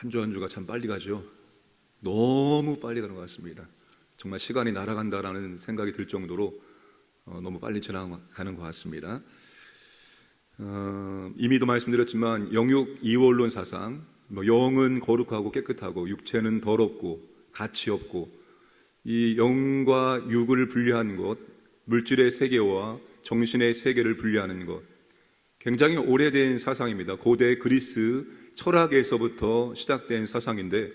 한 주 한 주가 참 빨리 가죠. 너무 빨리 가는 것 같습니다. 정말 시간이 날아간다라는 생각이 들 정도로 너무 빨리 지나가는 것 같습니다. 이미도 말씀드렸지만 영육 이원론 사상, 영은 거룩하고 깨끗하고 육체는 더럽고 가치 없고, 이 영과 육을 분리하는 것, 물질의 세계와 정신의 세계를 분리하는 것, 굉장히 오래된 사상입니다. 고대 그리스 철학에서부터 시작된 사상인데,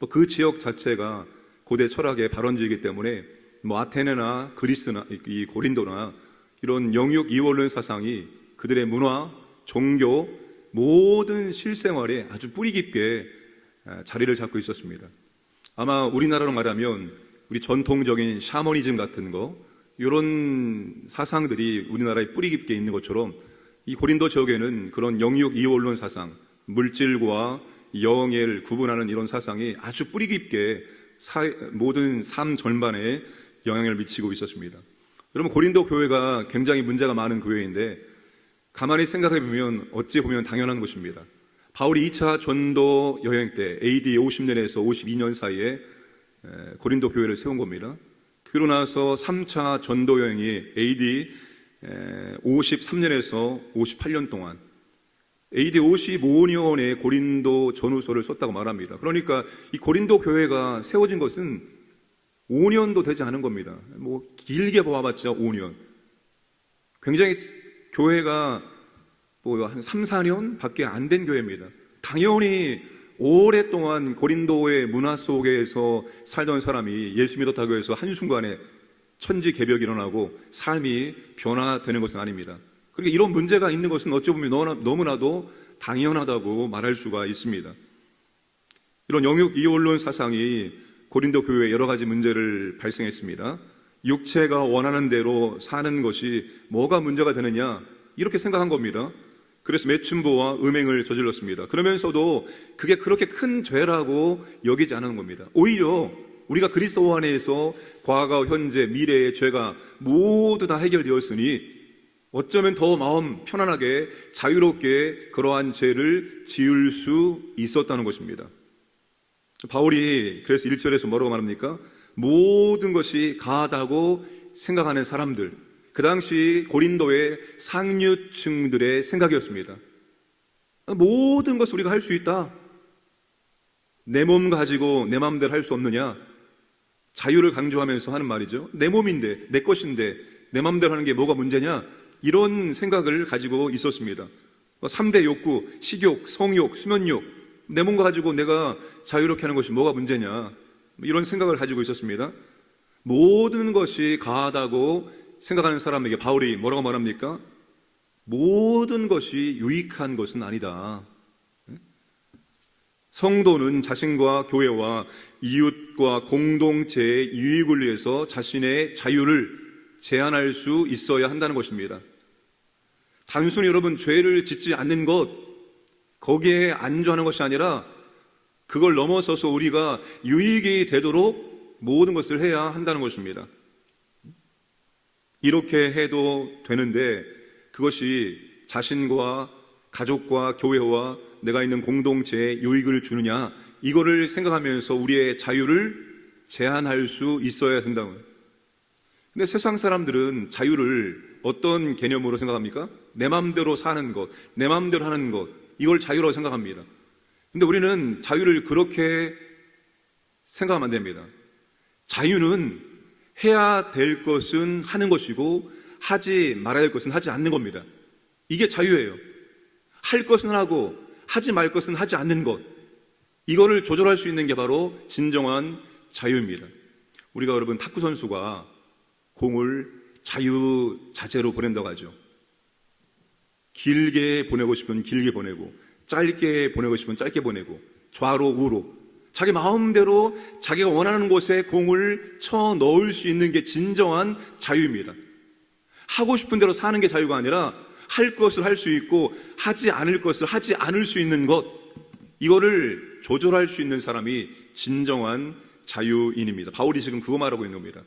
그 지역 자체가 고대 철학의 발원지이기 때문에 아테네나 그리스나 이 고린도나 이런 영육 이원론 사상이 그들의 문화, 종교, 모든 실생활에 아주 뿌리 깊게 자리를 잡고 있었습니다. 아마 우리나라로 말하면 우리 전통적인 샤머니즘 같은 거, 이런 사상들이 우리나라에 뿌리 깊게 있는 것처럼 이 고린도 지역에는 그런 영육 이원론 사상, 물질과 영을 구분하는 이런 사상이 아주 뿌리 깊게 모든 삶 전반에 영향을 미치고 있었습니다. 여러분, 고린도 교회가 굉장히 문제가 많은 교회인데 가만히 생각해 보면 어찌 보면 당연한 것입니다. 바울이 2차 전도 여행 때 AD 50년에서 52년 사이에 고린도 교회를 세운 겁니다. 그러고 나서 3차 전도 여행이 AD 53년에서 58년 동안 AD 55년에 고린도 전후서를 썼다고 말합니다. 그러니까 이 고린도 교회가 세워진 것은 5년도 되지 않은 겁니다. 길게 봐봤자 5년. 굉장히 교회가 한 3, 4년 밖에 안 된 교회입니다. 당연히 오랫동안 고린도의 문화 속에서 살던 사람이 예수 믿었다고 해서 한순간에 천지개벽이 일어나고 삶이 변화되는 것은 아닙니다. 그러니까 이런 문제가 있는 것은 어찌 보면 너무나도 당연하다고 말할 수가 있습니다. 이런 영육 이원론 사상이 고린도 교회에 여러 가지 문제를 발생했습니다. 육체가 원하는 대로 사는 것이 뭐가 문제가 되느냐, 이렇게 생각한 겁니다. 그래서 매춘부와 음행을 저질렀습니다. 그러면서도 그게 그렇게 큰 죄라고 여기지 않은 겁니다. 오히려 우리가 그리스도 안에서 과거, 현재, 미래의 죄가 모두 다 해결되었으니 어쩌면 더 마음 편안하게 자유롭게 그러한 죄를 지을 수 있었다는 것입니다. 바울이 그래서 1절에서 뭐라고 말합니까? 모든 것이 가하다고 생각하는 사람들, 그 당시 고린도의 상류층들의 생각이었습니다. 모든 것을 우리가 할 수 있다. 내 몸 가지고 내 마음대로 할 수 없느냐? 자유를 강조하면서 하는 말이죠. 내 몸인데, 내 것인데 내 마음대로 하는 게 뭐가 문제냐? 이런 생각을 가지고 있었습니다. 3대 욕구, 식욕, 성욕, 수면욕, 내 몸 가지고 내가 자유롭게 하는 것이 뭐가 문제냐? 이런 생각을 가지고 있었습니다. 모든 것이 가하다고 생각하는 사람에게 바울이 뭐라고 말합니까? 모든 것이 유익한 것은 아니다. 성도는 자신과 교회와 이웃과 공동체의 유익을 위해서 자신의 자유를 제한할 수 있어야 한다는 것입니다. 단순히 여러분 죄를 짓지 않는 것, 거기에 안주하는 것이 아니라 그걸 넘어서서 우리가 유익이 되도록 모든 것을 해야 한다는 것입니다. 이렇게 해도 되는데 그것이 자신과 가족과 교회와 내가 있는 공동체에 유익을 주느냐, 이거를 생각하면서 우리의 자유를 제한할 수 있어야 된다고. 근데 세상 사람들은 자유를 어떤 개념으로 생각합니까? 내 마음대로 사는 것, 내 마음대로 하는 것, 이걸 자유라고 생각합니다. 근데 우리는 자유를 그렇게 생각하면 안 됩니다. 자유는 해야 될 것은 하는 것이고 하지 말아야 할 것은 하지 않는 겁니다. 이게 자유예요. 할 것은 하고 하지 말 것은 하지 않는 것, 이거를 조절할 수 있는 게 바로 진정한 자유입니다. 우리가 여러분 탁구 선수가 공을 자유자재로 보낸다고 하죠. 길게 보내고 싶으면 길게 보내고, 짧게 보내고 싶으면 짧게 보내고, 좌로 우로 자기 마음대로 자기가 원하는 곳에 공을 쳐 넣을 수 있는 게 진정한 자유입니다. 하고 싶은 대로 사는 게 자유가 아니라 할 것을 할 수 있고 하지 않을 것을 하지 않을 수 있는 것, 이거를 조절할 수 있는 사람이 진정한 자유인입니다. 바울이 지금 그거 말하고 있는 겁니다.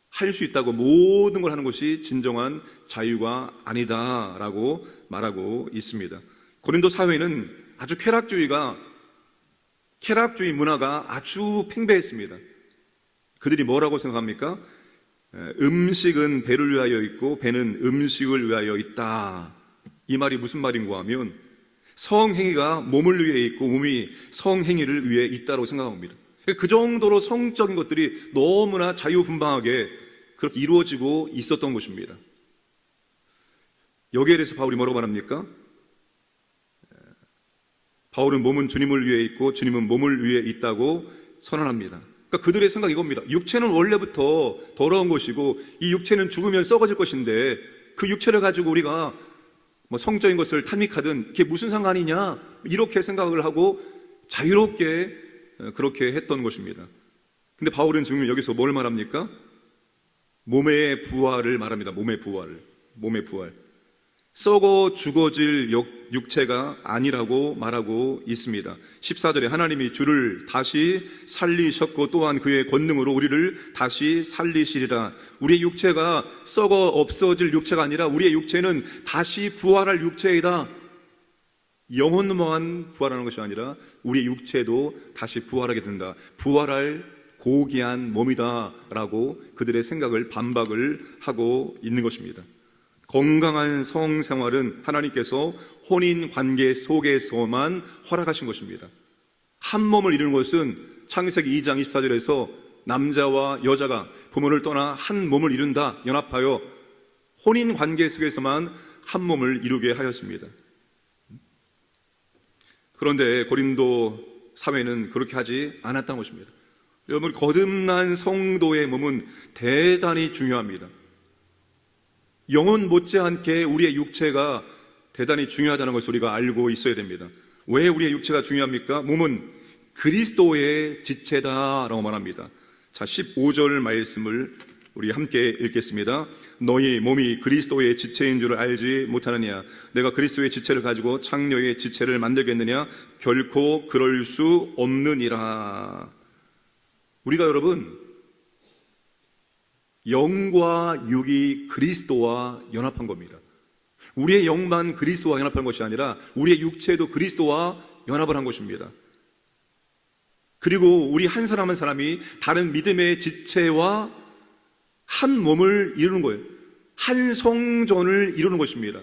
할 수 있다고 모든 걸 하는 것이 진정한 자유가 아니다라고 말하고 있습니다. 고린도 사회는 아주 쾌락주의가 쾌락주의 문화가 아주 팽배했습니다. 그들이 뭐라고 생각합니까? 음식은 배를 위하여 있고 배는 음식을 위하여 있다. 이 말이 무슨 말인가 하면 성행위가 몸을 위해 있고 몸이 성행위를 위해 있다고 생각합니다. 그 정도로 성적인 것들이 너무나 자유분방하게 그렇게 이루어지고 있었던 것입니다. 여기에 대해서 바울이 뭐라고 말합니까? 바울은 몸은 주님을 위해 있고 주님은 몸을 위해 있다고 선언합니다. 그러니까 그들의 생각이 이겁니다. 육체는 원래부터 더러운 것이고 이 육체는 죽으면 썩어질 것인데 그 육체를 가지고 우리가 뭐 성적인 것을 탐닉하든 그게 무슨 상관이냐 이렇게 생각을 하고 자유롭게 그렇게 했던 것입니다. 근데 바울은 지금 여기서 뭘 말합니까? 몸의 부활을 말합니다. 몸의 부활. 썩어 죽어질 육체가 아니라고 말하고 있습니다. 14절에 하나님이 주를 다시 살리셨고 또한 그의 권능으로 우리를 다시 살리시리라. 우리의 육체가 썩어 없어질 육체가 아니라 우리의 육체는 다시 부활할 육체이다. 영혼만 부활하는 것이 아니라 우리의 육체도 다시 부활하게 된다. 부활할 고귀한 몸이다 라고 그들의 생각을 반박을 하고 있는 것입니다. 건강한 성생활은 하나님께서 혼인관계 속에서만 허락하신 것입니다. 한 몸을 이루는 것은 창세기 2장 24절에서 남자와 여자가 부모를 떠나 한 몸을 이룬다 연합하여 혼인관계 속에서만 한 몸을 이루게 하였습니다. 그런데 고린도 사회는 그렇게 하지 않았다는 것입니다. 여러분, 거듭난 성도의 몸은 대단히 중요합니다. 영혼 못지않게 우리의 육체가 대단히 중요하다는 것을 우리가 알고 있어야 됩니다. 왜 우리의 육체가 중요합니까? 몸은 그리스도의 지체다라고 말합니다. 자, 15절 말씀을 우리 함께 읽겠습니다. 너희 몸이 그리스도의 지체인 줄 알지 못하느냐? 내가 그리스도의 지체를 가지고 창녀의 지체를 만들겠느냐? 결코 그럴 수 없느니라. 우리가 여러분 영과 육이 그리스도와 연합한 겁니다. 우리의 영만 그리스도와 연합한 것이 아니라 우리의 육체도 그리스도와 연합을 한 것입니다. 그리고 우리 한 사람 한 사람이 다른 믿음의 지체와 한 몸을 이루는 거예요. 한 성전을 이루는 것입니다.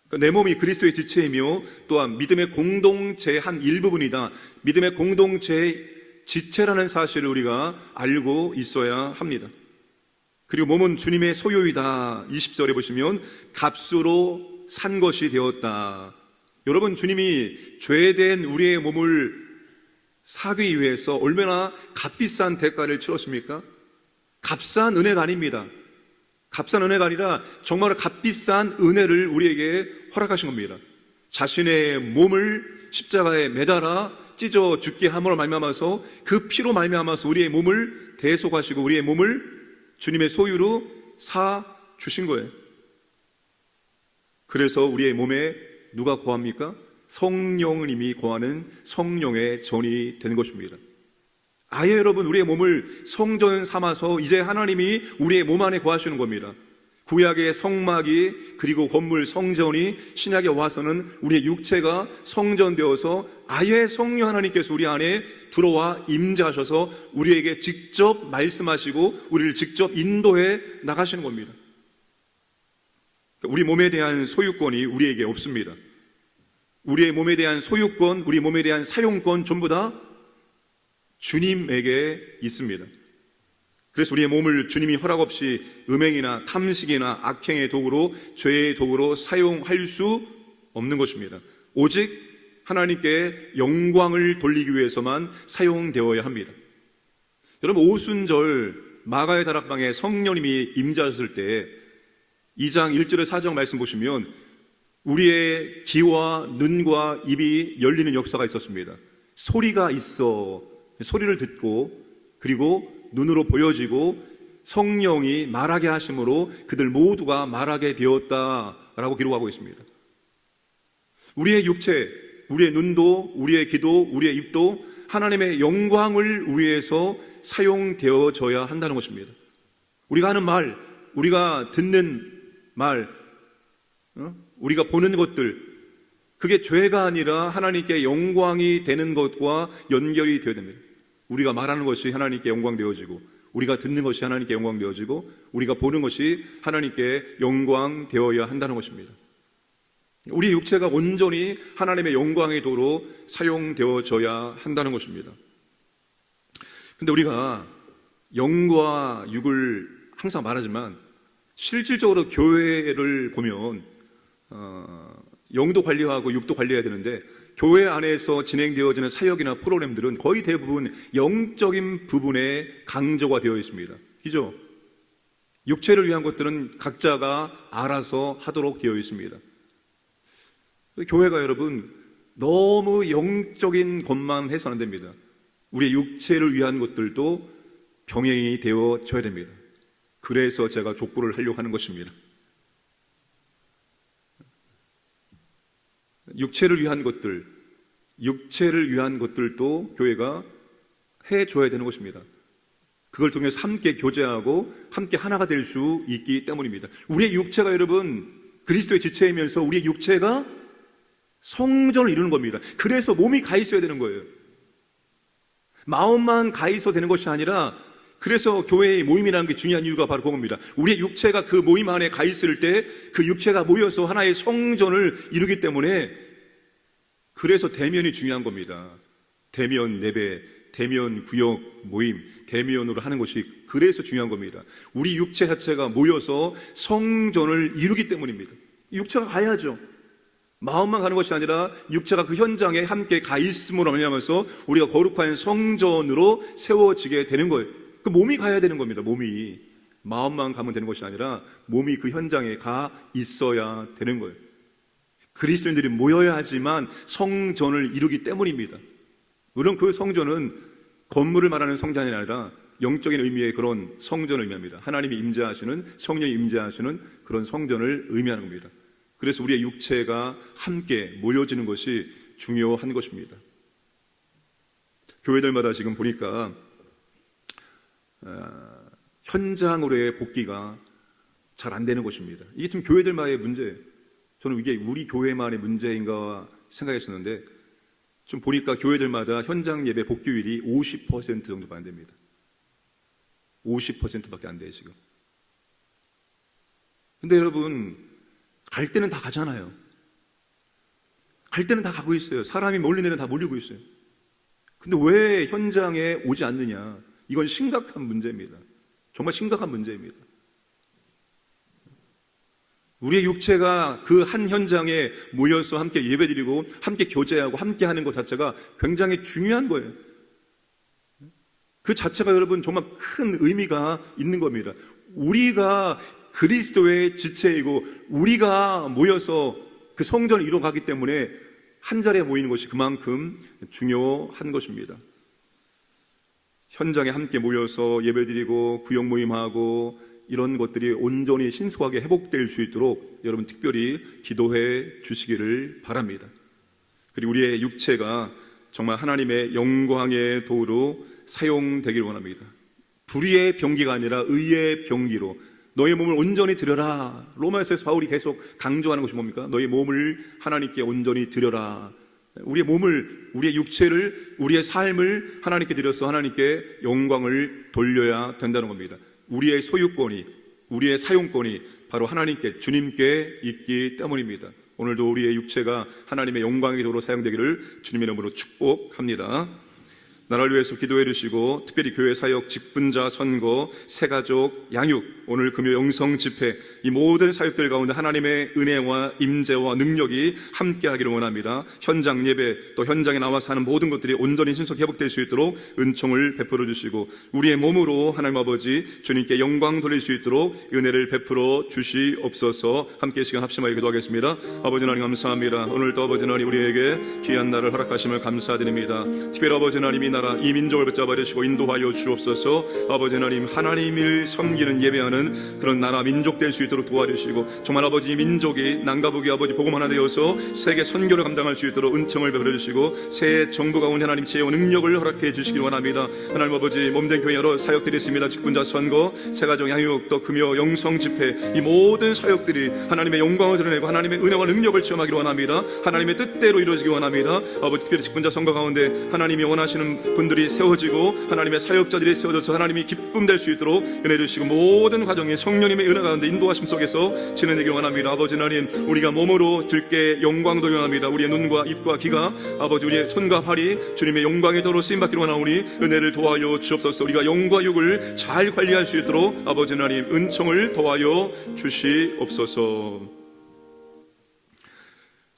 그러니까 내 몸이 그리스도의 지체이며 또한 믿음의 공동체의 한 일부분이다. 믿음의 공동체의 지체라는 사실을 우리가 알고 있어야 합니다. 그리고 몸은 주님의 소유이다. 20절에 보시면 값으로 산 것이 되었다. 여러분, 주님이 죄된 우리의 몸을 사기 위해서 얼마나 값비싼 대가를 치렀습니까? 값싼 은혜가 아닙니다. 값싼 은혜가 아니라 정말 값비싼 은혜를 우리에게 허락하신 겁니다. 자신의 몸을 십자가에 매달아 찢어 죽게 함으로 말미암아서 그 피로 말미암아서 우리의 몸을 대속하시고 우리의 몸을 주님의 소유로 사 주신 거예요. 그래서 우리의 몸에 누가 거합니까? 성령님이 거하는 성령의 전이 되는 것입니다. 아예 여러분, 우리의 몸을 성전 삼아서 이제 하나님이 우리의 몸 안에 거하시는 겁니다. 구약의 성막이 그리고 건물 성전이 신약에 와서는 우리의 육체가 성전되어서 아예 성령 하나님께서 우리 안에 들어와 임재하셔서 우리에게 직접 말씀하시고 우리를 직접 인도해 나가시는 겁니다. 우리 몸에 대한 소유권이 우리에게 없습니다. 우리의 몸에 대한 소유권, 우리 몸에 대한 사용권 전부 다 주님에게 있습니다. 그래서 우리의 몸을 주님이 허락 없이 음행이나 탐식이나 악행의 도구로, 죄의 도구로 사용할 수 없는 것입니다. 오직 하나님께 영광을 돌리기 위해서만 사용되어야 합니다. 여러분, 오순절 마가의 다락방에 성령님이 임재하셨을 때 2장 1절에 4절 말씀 보시면 우리의 귀와 눈과 입이 열리는 역사가 있었습니다. 소리가 있어 소리를 듣고 그리고 눈으로 보여지고 성령이 말하게 하심으로 그들 모두가 말하게 되었다라고 기록하고 있습니다. 우리의 육체, 우리의 눈도, 우리의 귀도, 우리의 입도 하나님의 영광을 위해서 사용되어져야 한다는 것입니다. 우리가 하는 말, 우리가 듣는 말, 우리가 보는 것들, 그게 죄가 아니라 하나님께 영광이 되는 것과 연결이 되어야 됩니다. 우리가 말하는 것이 하나님께 영광 되어지고, 우리가 듣는 것이 하나님께 영광 되어지고, 우리가 보는 것이 하나님께 영광 되어야 한다는 것입니다. 우리 육체가 온전히 하나님의 영광의 도로 사용되어져야 한다는 것입니다. 근데 우리가 영과 육을 항상 말하지만 실질적으로 교회를 보면 영도 관리하고 육도 관리해야 되는데, 교회 안에서 진행되어지는 사역이나 프로그램들은 거의 대부분 영적인 부분에 강조가 되어 있습니다. 그죠? 육체를 위한 것들은 각자가 알아서 하도록 되어 있습니다. 교회가 여러분 너무 영적인 것만 해서는 안 됩니다. 우리의 육체를 위한 것들도 병행이 되어져야 됩니다. 그래서 제가 족구를 하려고 하는 것입니다. 육체를 위한 것들도 교회가 해줘야 되는 것입니다. 그걸 통해서 함께 교제하고 함께 하나가 될 수 있기 때문입니다. 우리의 육체가 여러분 그리스도의 지체이면서 우리의 육체가 성전을 이루는 겁니다. 그래서 몸이 가 있어야 되는 거예요. 마음만 가 있어도 되는 것이 아니라, 그래서 교회의 모임이라는 게 중요한 이유가 바로 그겁니다. 우리의 육체가 그 모임 안에 가 있을 때 그 육체가 모여서 하나의 성전을 이루기 때문에, 그래서 대면이 중요한 겁니다. 대면 예배, 대면 구역 모임, 대면으로 하는 것이 그래서 중요한 겁니다. 우리 육체 자체가 모여서 성전을 이루기 때문입니다. 육체가 가야죠. 마음만 가는 것이 아니라 육체가 그 현장에 함께 가 있음으로 말미암아서 우리가 거룩한 성전으로 세워지게 되는 거예요. 그 몸이 가야 되는 겁니다. 몸이 마음만 가면 되는 것이 아니라 몸이 그 현장에 가 있어야 되는 거예요. 그리스도인들이 모여야 하지만 성전을 이루기 때문입니다. 물론 그 성전은 건물을 말하는 성전이 아니라 영적인 의미의 그런 성전을 의미합니다. 하나님이 임재하시는, 성령이 임재하시는 그런 성전을 의미하는 겁니다. 그래서 우리의 육체가 함께 모여지는 것이 중요한 것입니다. 교회들마다 지금 보니까 현장으로의 복귀가 잘 안 되는 것입니다. 이게 지금 교회들만의 문제예요. 저는 이게 우리 교회만의 문제인가 생각했었는데, 좀 보니까 교회들마다 현장 예배 복귀율이 50% 정도밖에 안 됩니다. 50%밖에 안 돼요 지금. 근데 여러분, 갈 때는 다 가잖아요. 갈 때는 다 가고 있어요. 사람이 몰리는 데는 다 몰리고 있어요. 근데 왜 현장에 오지 않느냐? 이건 심각한 문제입니다. 정말 심각한 문제입니다. 우리의 육체가 그 한 현장에 모여서 함께 예배드리고 함께 교제하고 함께 하는 것 자체가 굉장히 중요한 거예요. 그 자체가 여러분 정말 큰 의미가 있는 겁니다. 우리가 그리스도의 지체이고 우리가 모여서 그 성전을 이루어가기 때문에 한 자리에 모이는 것이 그만큼 중요한 것입니다. 현장에 함께 모여서 예배드리고 구역 모임하고 이런 것들이 온전히 신속하게 회복될 수 있도록 여러분 특별히 기도해 주시기를 바랍니다. 그리고 우리의 육체가 정말 하나님의 영광의 도로 사용되기를 원합니다. 불의의 병기가 아니라 의의 병기로 너의 몸을 온전히 드려라. 로마서에서 바울이 계속 강조하는 것이 뭡니까? 너의 몸을 하나님께 온전히 드려라. 우리의 몸을, 우리의 육체를, 우리의 삶을 하나님께 드려서 하나님께 영광을 돌려야 된다는 겁니다. 우리의 소유권이, 우리의 사용권이 바로 하나님께, 주님께 있기 때문입니다. 오늘도 우리의 육체가 하나님의 영광의 도로 사용되기를 주님의 이름으로 축복합니다. 나라를 위해서 기도해 주시고, 특별히 교회 사역, 직분자 선거, 새가족, 양육, 오늘 금요 영성 집회, 이 모든 사역들 가운데 하나님의 은혜와 임재와 능력이 함께하기를 원합니다. 현장 예배, 또 현장에 나와서 하는 모든 것들이 온전히 신속히 회복될 수 있도록 은총을 베풀어 주시고, 우리의 몸으로 하나님 아버지 주님께 영광 돌릴 수 있도록 은혜를 베풀어 주시옵소서. 함께 시간 합심하여 기도하겠습니다. 아버지 하나님 감사합니다. 오늘도 아버지 하나님 우리에게 귀한 날을 허락하심을 감사드립니다. 특별히 아버지 하나님이 나라 이 민족을 붙잡아 주시고 인도하여 주옵소서. 아버지 하나님, 하나님을 섬기는 예배하는 그런 나라 민족 될 수 있도록 도와주시고, 정말 아버지 민족이 남가북이 아버지 복음 하나 되어서 세계 선교를 감당할 수 있도록 은총을 베풀어 주시고, 새 정부 가운데 하나님 지혜와 능력을 허락해 주시기 원합니다. 하나님 아버지, 몸된 교회 여러 사역들이 있습니다. 직분자 선거, 새가정 양육, 또 금요 영성 집회, 이 모든 사역들이 하나님의 영광을 드러내고 하나님의 은혜와 능력을 체험하기를 원합니다. 하나님의 뜻대로 이루어지기 원합니다. 아버지, 특별히 직분자 선거 가운데 하나님이 원하시는 분들이 세워지고 하나님의 사역자들이 세워져서 하나님이 기쁨 될 수 있도록 은혜 주시고, 모든 과정에 성령님의 은혜 가운데 인도하심 속에서 진행되기를 원합니다. 아버지 하나님, 우리가 몸으로 주께 영광 돌려 원합니다. 우리의 눈과 입과 귀가 아버지, 우리의 손과 팔이 주님의 영광의 도로 쓰임받기를 원하오니 은혜를 도와여 주옵소서. 우리가 영과 육을 잘 관리할 수 있도록 아버지 하나님 은총을 더하여 주시옵소서.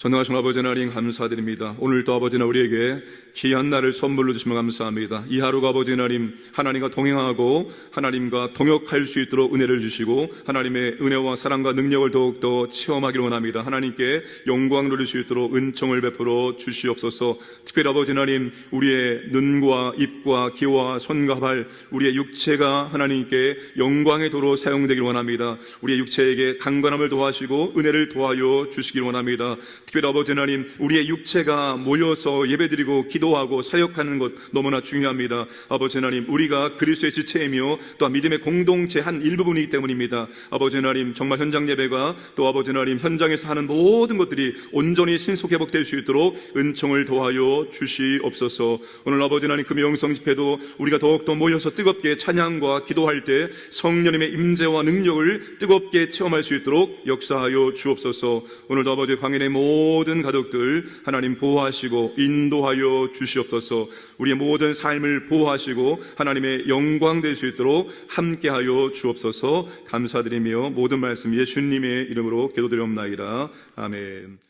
전능하신 아버지 하나님, 감사드립니다. 오늘도 아버지 하나님 우리에게 귀한 날을 선물로 주시면 감사합니다. 이 하루가 아버지 하나님, 하나님과 동행하고 하나님과 동역할 수 있도록 은혜를 주시고 하나님의 은혜와 사랑과 능력을 더욱더 체험하기를 원합니다. 하나님께 영광 돌릴 수 있도록 은총을 베풀어 주시옵소서. 특별히 아버지 하나님, 우리의 눈과 입과 귀와 손과 발, 우리의 육체가 하나님께 영광의 도로 사용되기를 원합니다. 우리의 육체에게 강건함을 도와주시고 은혜를 도와여 주시기를 원합니다. 특별히 아버지 하나님, 우리의 육체가 모여서 예배드리고 기도하고 사역하는 것 너무나 중요합니다. 아버지 하나님, 우리가 그리스도의 지체이며 또한 믿음의 공동체 한 일부분이기 때문입니다. 아버지 하나님, 정말 현장 예배가 또 아버지 하나님 현장에서 하는 모든 것들이 온전히 신속 회복될 수 있도록 은총을 도와여 주시옵소서. 오늘 아버지 하나님, 금요 영성 집회도 우리가 더욱더 모여서 뜨겁게 찬양과 기도할 때 성령님의 임재와 능력을 뜨겁게 체험할 수 있도록 역사하여 주옵소서. 오늘도 아버지 광인의 모든 가족들 하나님 보호하시고 인도하여 주시옵소서. 우리의 모든 삶을 보호하시고 하나님의 영광 될 수 있도록 함께하여 주옵소서. 감사드리며 모든 말씀 예수님의 이름으로 기도드리옵나이다. 아멘.